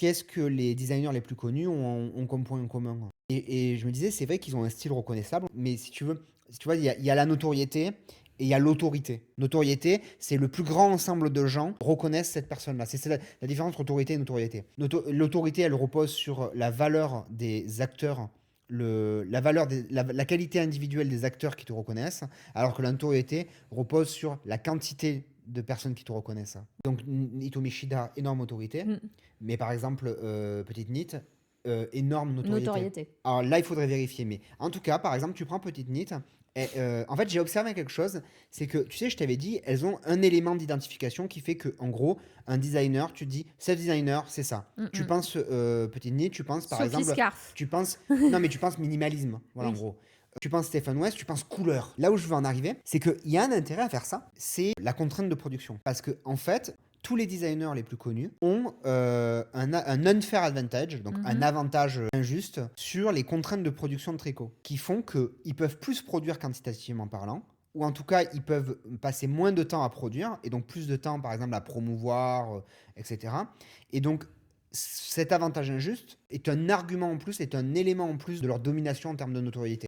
qu'est-ce que les designers les plus connus ont comme point en commun? Et je me disais, c'est vrai qu'ils ont un style reconnaissable, mais si tu vois, il y a la notoriété et il y a l'autorité. Notoriété, c'est le plus grand ensemble de gens reconnaissent cette personne-là. C'est la différence entre autorité et notoriété. L'autorité, elle repose sur la valeur des acteurs, la qualité individuelle des acteurs qui te reconnaissent, alors que la notoriété repose sur la quantité de personnes qui te reconnaissent. Donc Hitomi Shida, énorme autorité, Mm. mais par exemple, Petite Nit, énorme notoriété. Notoriété. Alors là, il faudrait vérifier, mais en tout cas, par exemple, tu prends Petite Nit, et, en fait, j'ai observé quelque chose, c'est que, tu sais, je t'avais dit, elles ont un élément d'identification qui fait que, en gros, un designer, tu te dis, ce designer, c'est ça. Mm, Tu mm. penses Petite Nit, tu penses, par Sophie exemple, Scarf. tu penses, non, mais tu penses minimalisme, voilà, en Oui. gros. Tu penses Stephen West, tu penses couleur. Là où je veux en arriver, c'est qu'il y a un intérêt à faire ça, c'est la contrainte de production. Parce que, en fait, tous les designers les plus connus ont un unfair advantage, donc un Mhm. avantage injuste sur les contraintes de production de tricot, qui font qu'ils peuvent plus produire quantitativement parlant, ou en tout cas ils peuvent passer moins de temps à produire, et donc plus de temps par exemple à promouvoir, etc. Et donc cet avantage injuste est un argument en plus, est un élément en plus de leur domination en termes de notoriété.